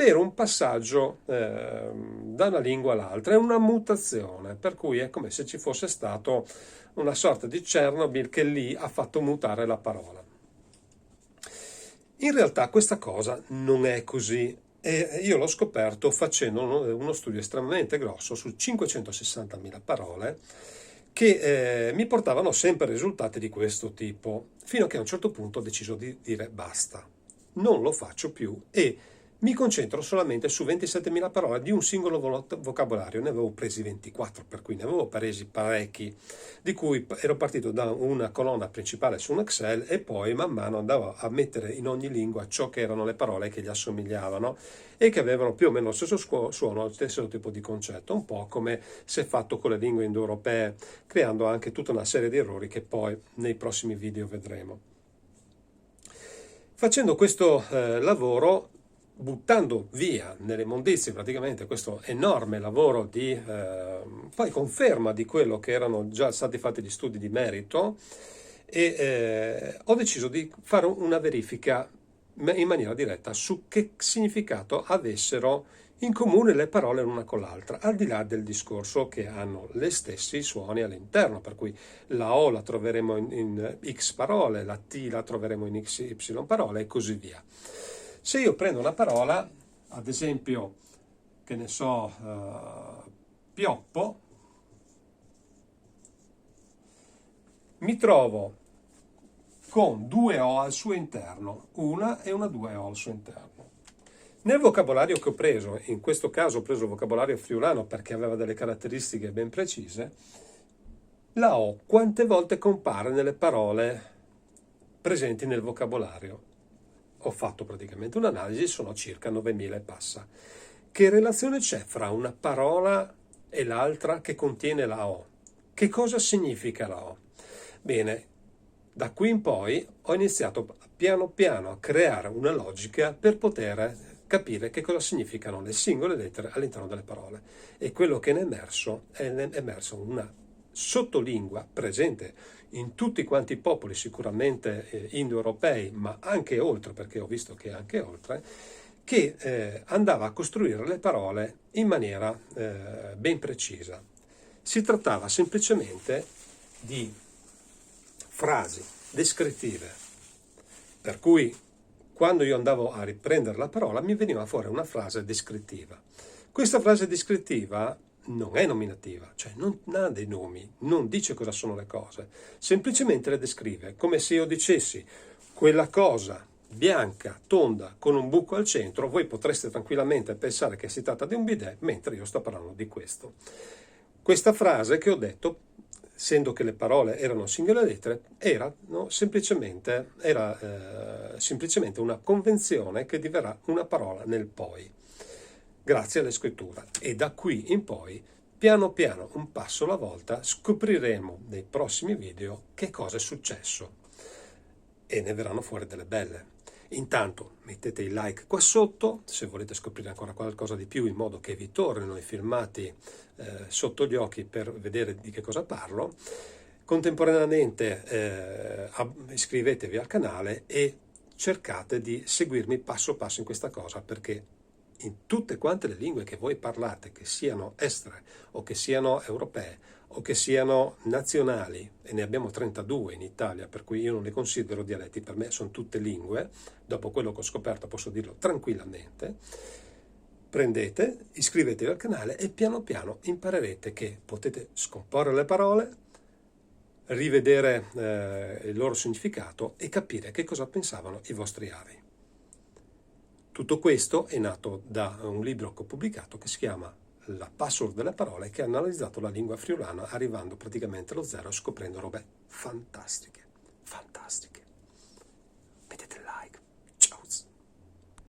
per un passaggio da una lingua all'altra. È una mutazione, per cui è come se ci fosse stato una sorta di Chernobyl che lì ha fatto mutare la parola. In realtà questa cosa non è così, e io l'ho scoperto facendo uno studio estremamente grosso su 560.000 parole che mi portavano sempre risultati di questo tipo, fino a che a un certo punto ho deciso di dire basta, non lo faccio più e mi concentro solamente su 27.000 parole di un singolo vocabolario. Ne avevo presi 24, per cui ne avevo presi parecchi, di cui ero partito da una colonna principale su un Excel e poi man mano andavo a mettere in ogni lingua ciò che erano le parole che gli assomigliavano e che avevano più o meno lo stesso suono, lo stesso tipo di concetto, un po' come si è fatto con le lingue indoeuropee, creando anche tutta una serie di errori che poi nei prossimi video vedremo. Facendo questo lavoro, buttando via nelle immondizie praticamente questo enorme lavoro di poi conferma di quello che erano già stati fatti gli studi di merito, e ho deciso di fare una verifica in maniera diretta su che significato avessero in comune le parole l'una con l'altra, al di là del discorso che hanno le stessi suoni all'interno, per cui la O la troveremo in X parole, la T la troveremo in XY parole e così via. Se io prendo una parola, ad esempio, che ne so, pioppo, mi trovo con due O al suo interno, una e una 2O al suo interno. Nel vocabolario che ho preso, in questo caso ho preso il vocabolario friulano perché aveva delle caratteristiche ben precise, la O quante volte compare nelle parole presenti nel vocabolario? Ho fatto praticamente un'analisi, sono circa 9.000 e passa. Che relazione c'è fra una parola e l'altra che contiene la O? Che cosa significa la O? Bene, da qui in poi ho iniziato piano piano a creare una logica per poter capire che cosa significano le singole lettere all'interno delle parole. E quello che è emerso una sottolingua presente in tutti quanti i popoli, sicuramente indoeuropei, ma anche oltre, perché ho visto che anche oltre, che andava a costruire le parole in maniera ben precisa. Si trattava semplicemente di frasi descrittive, per cui quando io andavo a riprendere la parola mi veniva fuori una frase descrittiva. Questa frase descrittiva non è nominativa, cioè non ha dei nomi, non dice cosa sono le cose, semplicemente le descrive, come se io dicessi quella cosa bianca, tonda, con un buco al centro, voi potreste tranquillamente pensare che si tratta di un bidet, mentre io sto parlando di questo. Questa frase che ho detto, essendo che le parole erano singole lettere, era semplicemente una convenzione che diverrà una parola nel poi, grazie alla scrittura. E da qui in poi, piano piano, un passo alla volta, scopriremo nei prossimi video che cosa è successo e ne verranno fuori delle belle. Intanto mettete il like qua sotto se volete scoprire ancora qualcosa di più, in modo che vi tornino i filmati sotto gli occhi per vedere di che cosa parlo. Contemporaneamente iscrivetevi al canale e cercate di seguirmi passo passo in questa cosa, perché in tutte quante le lingue che voi parlate, che siano estere o che siano europee o che siano nazionali, e ne abbiamo 32 in Italia, per cui io non le considero dialetti, per me sono tutte lingue, dopo quello che ho scoperto posso dirlo tranquillamente. Prendete, iscrivetevi al canale e piano piano imparerete che potete scomporre le parole, rivedere il loro significato e capire che cosa pensavano i vostri avi. Tutto questo è nato da un libro che ho pubblicato che si chiama La password delle parole, che ha analizzato la lingua friulana arrivando praticamente allo zero e scoprendo robe fantastiche, fantastiche. Mettete il like.